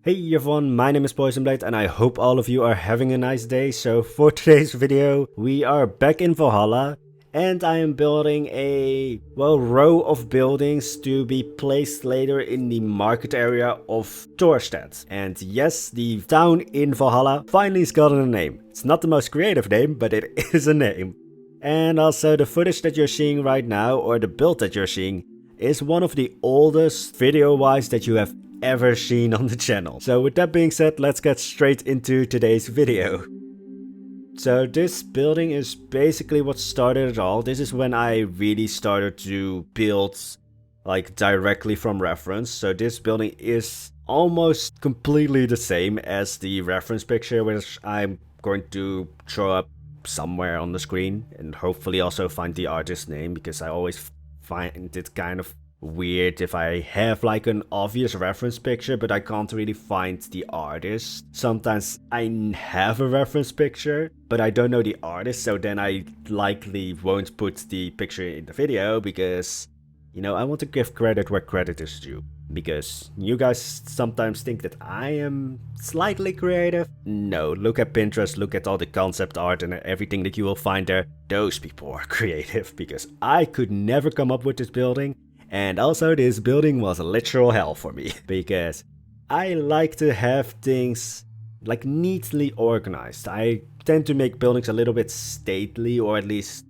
Hey everyone, my name is Poisonblade and I hope all of you are having a nice day. So for today's video, we are back in Valhalla and I am building a, row of buildings to be placed later in the market area of Torstead. And yes, the town in Valhalla finally has gotten a name. It's not the most creative name, but it is a name. And also the footage that you're seeing right now, or the build that you're seeing, is one of the oldest video-wise that you have ever seen on the channel. So with that being said, let's get straight into today's video. So this building is basically what started it all. This is when I really started to build like directly from reference. So this building is almost completely the same as the reference picture, which I'm going to throw up somewhere on the screen, and hopefully also find the artist's name, because I always find it kind of weird if I have like an obvious reference picture but I can't really find the artist. Sometimes I have a reference picture but I don't know the artist, so then I likely won't put the picture in the video because, you know, I want to give credit where credit is due. Because you guys sometimes think that I am slightly creative. No, look at Pinterest, look at all the concept art and everything that you will find there. Those people are creative, because I could never come up with this building. And also this building was literal hell for me, because I like to have things like neatly organized. I tend to make buildings a little bit stately, or at least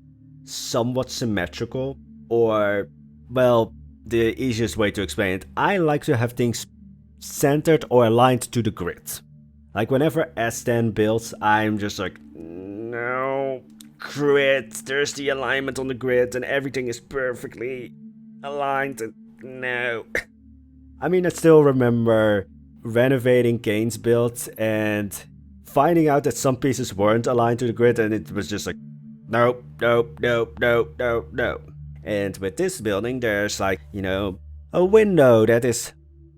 somewhat symmetrical, or, well, the easiest way to explain it, I like to have things centered or aligned to the grid. Like whenever S10 builds, I'm just like, no, grid, there's the alignment on the grid and everything is perfectly aligned, and no. I mean, I still remember renovating Kane's build and finding out that some pieces weren't aligned to the grid, and it was just like, nope, nope, nope, nope, nope, nope. And with this building, there's like, you know, a window that is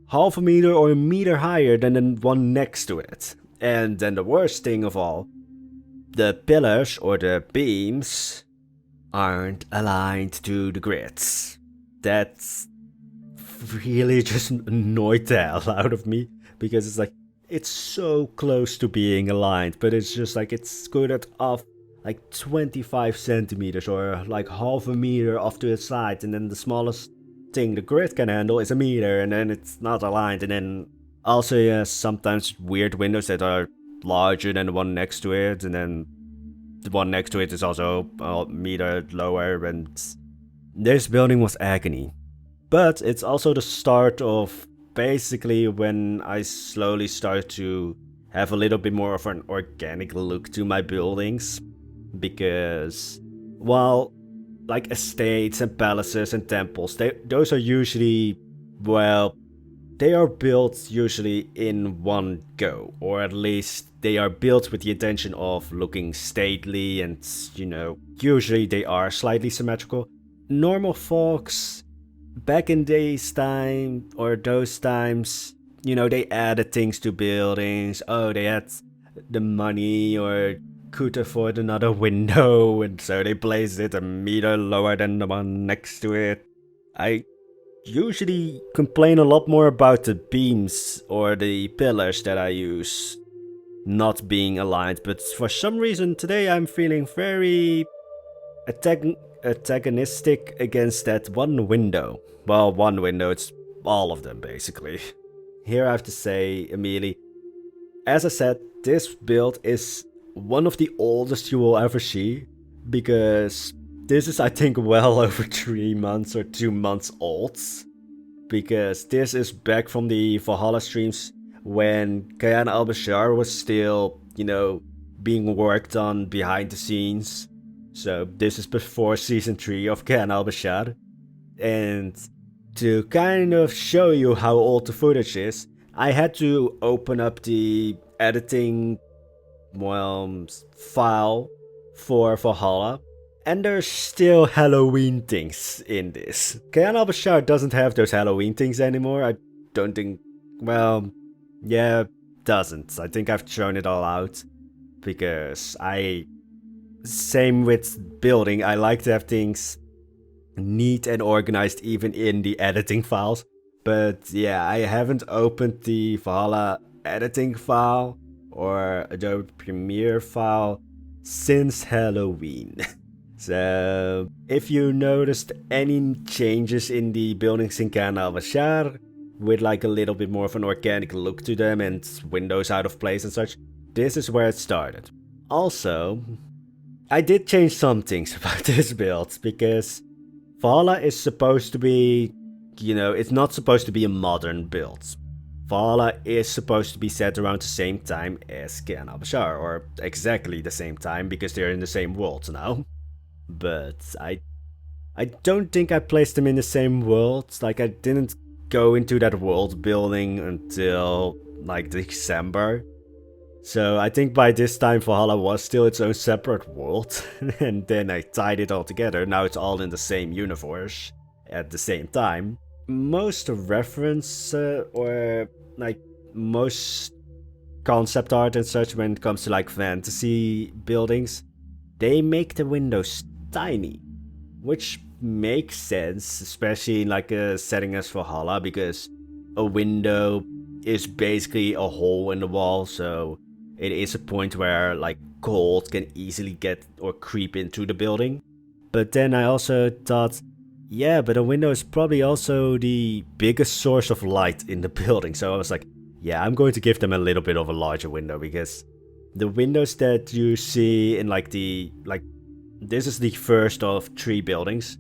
half a meter or a meter higher than the one next to it. And then the worst thing of all, the pillars or the beams aren't aligned to the grids. That's really just annoyed the hell out of me, because it's like, it's so close to being aligned, but it's just like, it's scooted off like 25 centimeters or like half a meter off to the side, and then the smallest thing the grid can handle is a meter, and then it's not aligned. And then also, yeah, sometimes weird windows that are larger than the one next to it, and then the one next to it is also a meter lower, and this building was agony. But it's also the start of basically when I slowly started to have a little bit more of an organic look to my buildings. Because while like estates and palaces and temples, those are usually, well, they are built usually in one go, or at least they are built with the intention of looking stately, and, you know, usually they are slightly symmetrical. Normal folks back in those times, you know, they added things to buildings. Oh, they had the money or could afford another window, and so they placed it a meter lower than the one next to it. I usually complain a lot more about the beams or the pillars that I use not being aligned, but for some reason today I'm feeling very antagonistic against that one window. Well, one window, it's all of them basically. Here I have to say immediately, as I said, this build is one of the oldest you will ever see, because this is, I think, well over 3 months or 2 months old, because this is back from the Valhalla streams when Kayan al-Bashar was still, you know, being worked on behind the scenes. So this is before season 3 of Kayan al-Bashar. And to kind of show you how old the footage is, I had to open up the editing file for Valhalla, and there's still Halloween things in this. Kayan al-Bashar doesn't have those Halloween things anymore. I don't think, well, yeah, doesn't. I think I've thrown it all out, because same with building, I like to have things neat and organized even in the editing files. But yeah, I haven't opened the Valhalla editing file or Adobe Premiere file since Halloween. So if you noticed any changes in the buildings in Khan al-Bashar, with like a little bit more of an organic look to them and windows out of place and such, this is where it started. Also, I did change some things about this build, because Valhalla is supposed to be, it's not supposed to be a modern build. Valhalla is supposed to be set around the same time as Khan al-Bashar, or exactly the same time, because they're in the same world now. But I don't think I placed them in the same world. Like, I didn't go into that world building until like December. So I think by this time Valhalla was still its own separate world. And then I tied it all together. Now it's all in the same universe at the same time. Most reference or like most concept art and such when it comes to like fantasy buildings, they make the windows tiny, which makes sense, especially in like a setting as Valhalla, because a window is basically a hole in the wall, so it is a point where like cold can easily get or creep into the building. But then I also thought, yeah, but a window is probably also the biggest source of light in the building, so I was like, yeah, I'm going to give them a little bit of a larger window, because the windows that you see in like this is the first of 3 buildings,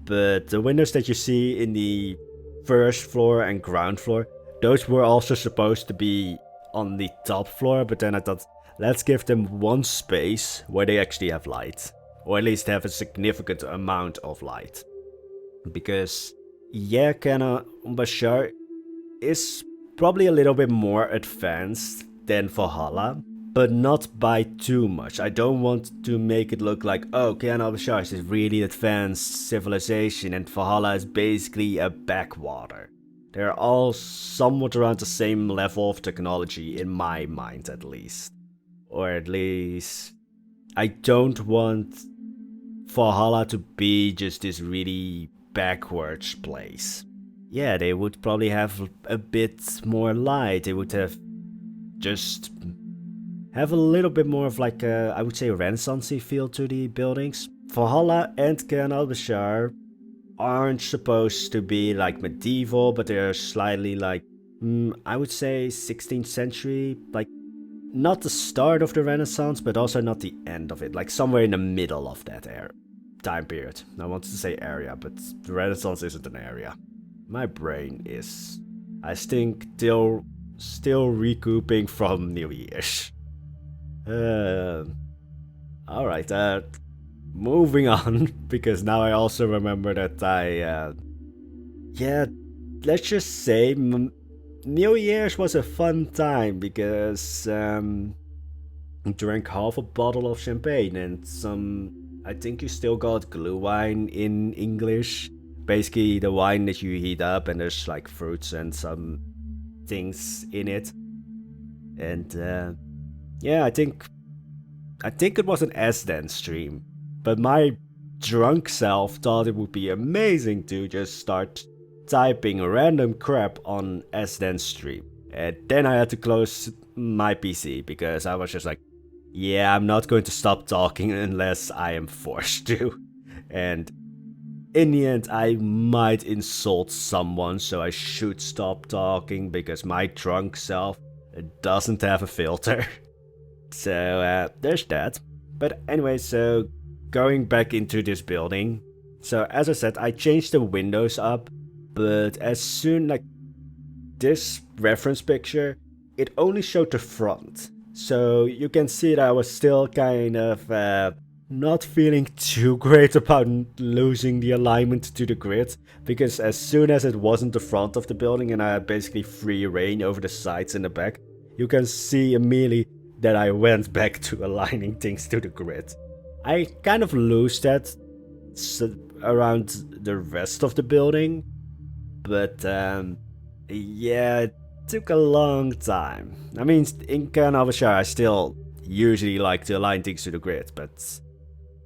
but the windows that you see in the first floor and ground floor, those were also supposed to be on the top floor, but then I thought, let's give them one space where they actually have light, or at least have a significant amount of light. Because yeah, Khan al-Bashar is probably a little bit more advanced than Valhalla, but not by too much. I don't want to make it look like, oh, Khan al-Bashar is a really advanced civilization and Valhalla is basically a backwater. They're all somewhat around the same level of technology, in my mind at least. Or at least, I don't want Valhalla to be just this really backwards place. Yeah, they would probably have a bit more light. They would have a little bit more of like a, I would say, Renaissance-y feel to the buildings. Valhalla and Khan al-Bashar aren't supposed to be like medieval, but they're slightly like, I would say 16th century, like not the start of the Renaissance, but also not the end of it, like somewhere in the middle of that time period. I wanted to say area, but the Renaissance isn't an area. My brain is, I think, still recouping from New Year's. Alright, moving on, because now I also remember that yeah, let's just say New Year's was a fun time, because drank half a bottle of champagne and some, I think you still got glühwein in English. Basically the wine that you heat up and there's like fruits and some things in it. And yeah, I think it was an Esden stream, but my drunk self thought it would be amazing to just start typing random crap on Esden stream. And then I had to close my PC because I was just like, yeah, I'm not going to stop talking unless I am forced to. And in the end, I might insult someone, so I should stop talking because my drunk self doesn't have a filter. So there's that. But anyway, so going back into this building. So as I said, I changed the windows up, but as soon like this reference picture, it only showed the front. So you can see that I was still kind of not feeling too great about losing the alignment to the grid, because as soon as it wasn't the front of the building and I had basically free reign over the sides and the back, you can see immediately that I went back to aligning things to the grid. I kind of lose that around the rest of the building, but yeah, it took a long time. I mean, in Khan al-Bashar I still usually like to align things to the grid, but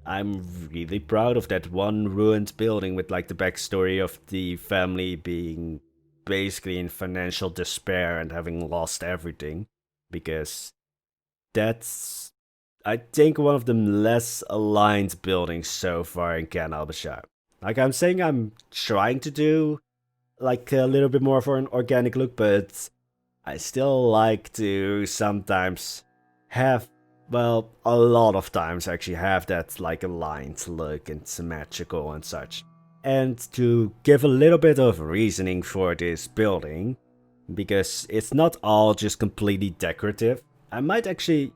I'm really proud of that one ruined building with like the backstory of the family being basically in financial despair and having lost everything, because that's, I think, one of the less aligned buildings so far in Can Albashar. Like I'm saying, I'm trying to do like a little bit more for an organic look, but I still like to sometimes have, well, a lot of times actually have that like aligned look and symmetrical and such. And to give a little bit of reasoning for this building, because it's not all just completely decorative, I might actually,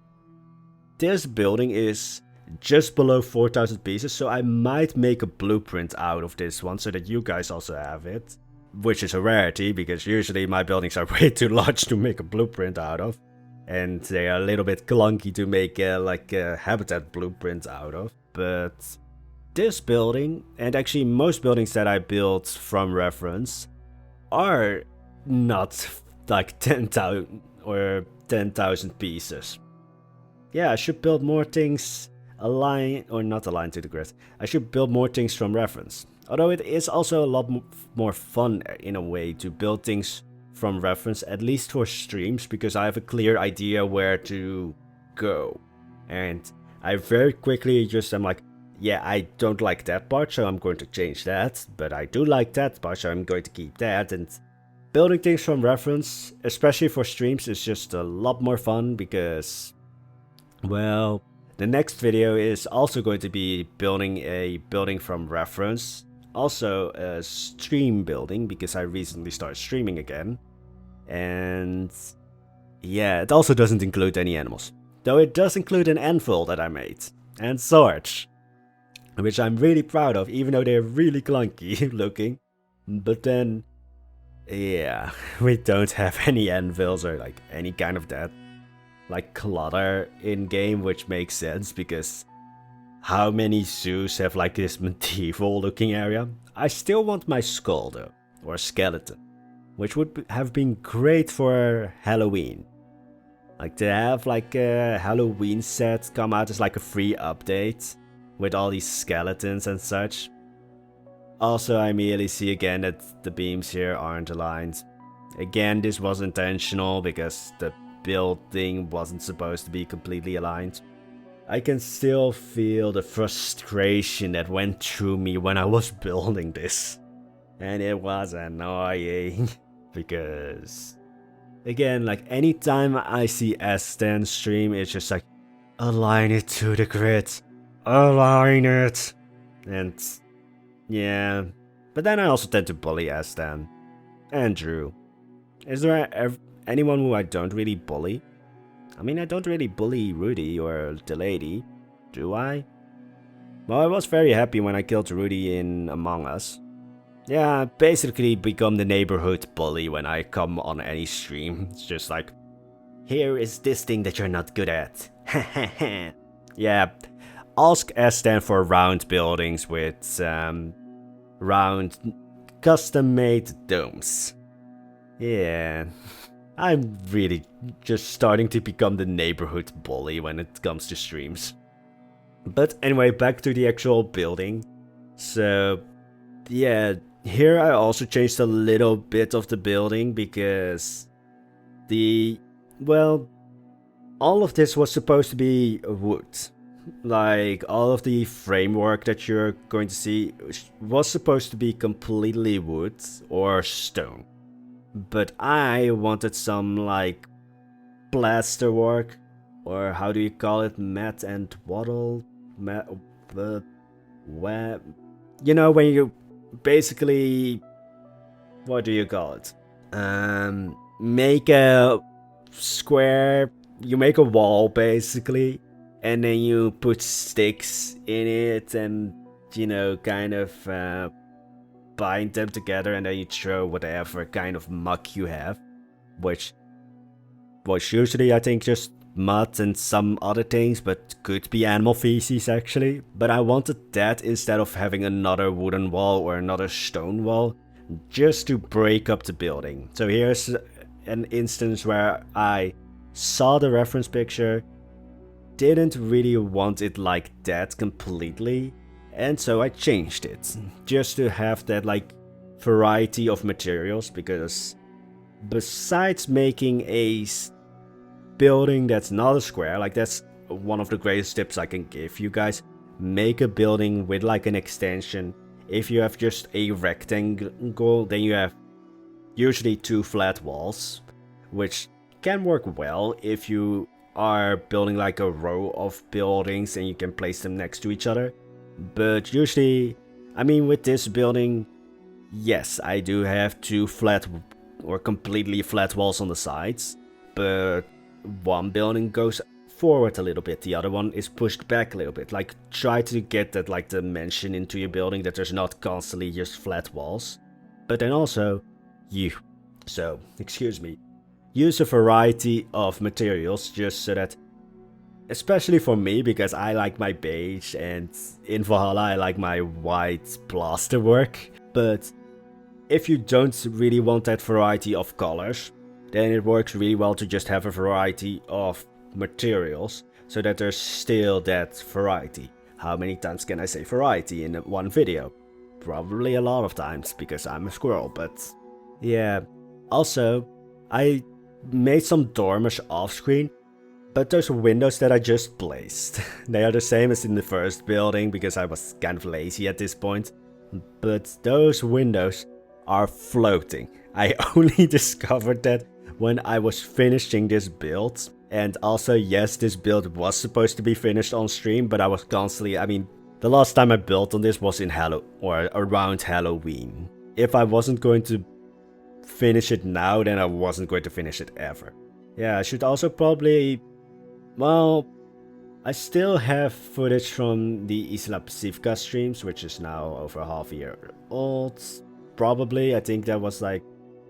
this building is just below 4,000 pieces, so I might make a blueprint out of this one so that you guys also have it. Which is a rarity, because usually my buildings are way too large to make a blueprint out of. And they are a little bit clunky to make like a habitat blueprint out of. But this building, and actually most buildings that I built from reference, are not like 10,000 or 10,000 pieces. Yeah, I should build more things aligned, or not aligned to the grid. I should build more things from reference. Although it is also a lot more fun in a way to build things from reference, at least for streams, because I have a clear idea where to go. And I very quickly just am like, yeah, I don't like that part, so I'm going to change that. But I do like that part, so I'm going to keep that. And building things from reference, especially for streams, is just a lot more fun because, well, the next video is also going to be building a building from reference. Also a stream building, because I recently started streaming again. And yeah, it also doesn't include any animals. Though it does include an anvil that I made. And swords. Which I'm really proud of, even though they're really clunky looking. But then, yeah, we don't have any anvils or like any kind of that like clutter in game, which makes sense because how many zoos have like this medieval looking area? I still want my skull though, or skeleton, which would have been great for Halloween. Like to have like a Halloween set come out as like a free update with all these skeletons and such. Also, I immediately see again that the beams here aren't aligned. Again, this was intentional because the building wasn't supposed to be completely aligned. I can still feel the frustration that went through me when I was building this. And it was annoying. Because, again, like anytime I see S10 stream, it's just like, align it to the grid. Align it. And, yeah. But then I also tend to bully S10. And Drew. Is there anyone who I don't really bully? I mean, I don't really bully Rudy or the lady, do I? Well, I was very happy when I killed Rudy in Among Us. Yeah, I basically become the neighborhood bully when I come on any stream. It's just like, here is this thing that you're not good at. Yeah, ask S10 for round buildings with round custom-made domes. Yeah. I'm really just starting to become the neighborhood bully when it comes to streams. But anyway, back to the actual building. So, yeah, here I also changed a little bit of the building because well, all of this was supposed to be wood. Like, all of the framework that you're going to see was supposed to be completely wood or stone. But I wanted some, like, plaster work, or how do you call it, mat and waddle, you know, when you basically, what do you call it, make a square, you make a wall basically, and then you put sticks in it and, you know, kind of, bind them together, and then you throw whatever kind of muck you have, which was usually, I think, just mud and some other things, but could be animal feces actually. But I wanted that instead of having another wooden wall or another stone wall, just to break up the building. So here's an instance where I saw the reference picture, didn't really want it like that completely, and so I changed it, just to have that like variety of materials, because besides making a building that's not a square, like that's one of the greatest tips I can give you guys. Make a building with like an extension. If you have just a rectangle, then you have usually 2 flat walls, which can work well if you are building like a row of buildings and you can place them next to each other. But usually, I mean, with this building, yes, I do have 2 flat or completely flat walls on the sides, but one building goes forward a little bit, the other one is pushed back a little bit. Like, try to get that like dimension into your building, that there's not constantly just flat walls. But then also, excuse me, use a variety of materials just so that, especially for me, because I like my beige and in Valhalla I like my white plasterwork. But if you don't really want that variety of colors, then it works really well to just have a variety of materials so that there's still that variety. How many times can I say variety in one video? Probably a lot of times, because I'm a squirrel, but yeah. Also, I made some dormers off screen, but those windows that I just placed, they are the same as in the first building because I was kind of lazy at this point. But those windows are floating. I only discovered that when I was finishing this build. And also, yes, this build was supposed to be finished on stream, but I was constantly, I mean, the last time I built on this was in around Halloween. If I wasn't going to finish it now, then I wasn't going to finish it ever. Yeah, I should also probably, well, I still have footage from the Isla Pacifica streams, which is now over half a year old. Probably, I think that was like,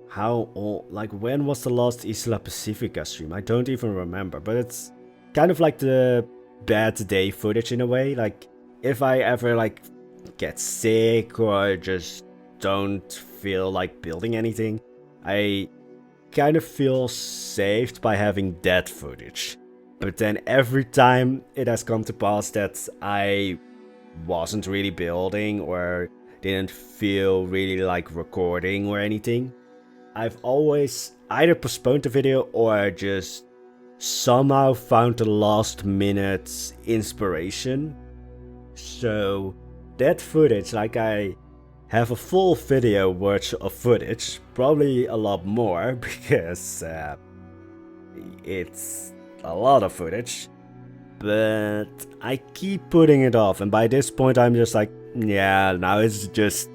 how old, like when was the last Isla Pacifica stream? I don't even remember, but it's kind of like the bad day footage in a way. Like, if I ever like get sick or just don't feel like building anything, I kind of feel saved by having that footage. But then every time it has come to pass that I wasn't really building or didn't feel really like recording or anything, I've always either postponed the video or just somehow found the last minute inspiration. So that footage, like I have a full video worth of footage, probably a lot more because it's a lot of footage, but I keep putting it off, and by this point I'm just like, yeah, now it's just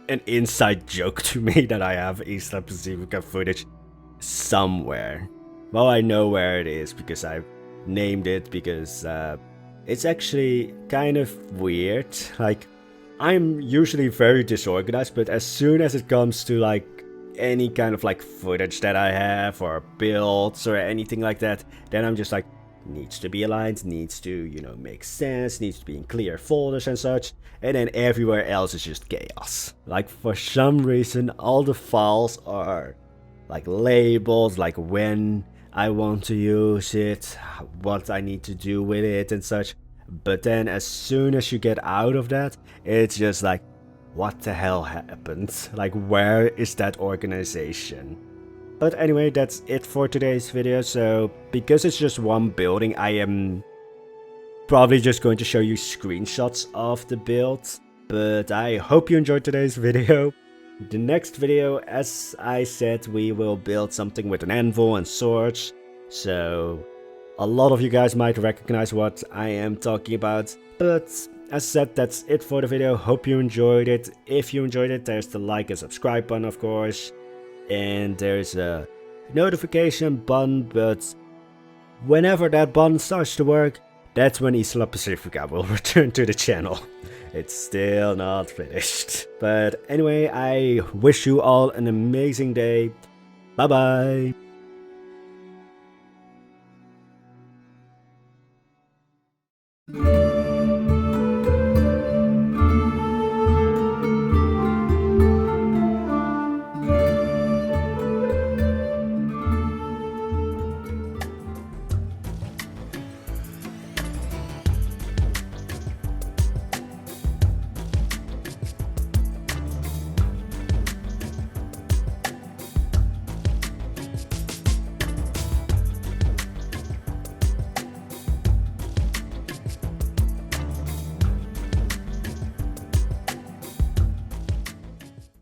an inside joke to me that I have Isla Pacifica footage somewhere. Well, I know where it is because I've named it, because it's actually kind of weird. Like, I'm usually very disorganized, but as soon as it comes to like any kind of like footage that I have or builds or anything like that, then I'm just like, needs to be aligned, needs to, you know, make sense, needs to be in clear folders and such, and then everywhere else is just chaos. Like, for some reason all the files are like labeled, like when I want to use it, what I need to do with it and such. But then as soon as you get out of that, it's just like, what the hell happened? Like, where is that organization? But anyway, that's it for today's video. So because it's just one building, I am probably just going to show you screenshots of the build. But I hope you enjoyed today's video. The next video, as I said, we will build something with an anvil and swords. So a lot of you guys might recognize what I am talking about. But as said, that's it for the video. Hope you enjoyed it. If you enjoyed it, there's the like and subscribe button, of course. And there's a notification button, but whenever that button starts to work, that's when Isla Pacifica will return to the channel. It's still not finished. But anyway, I wish you all an amazing day. Bye bye.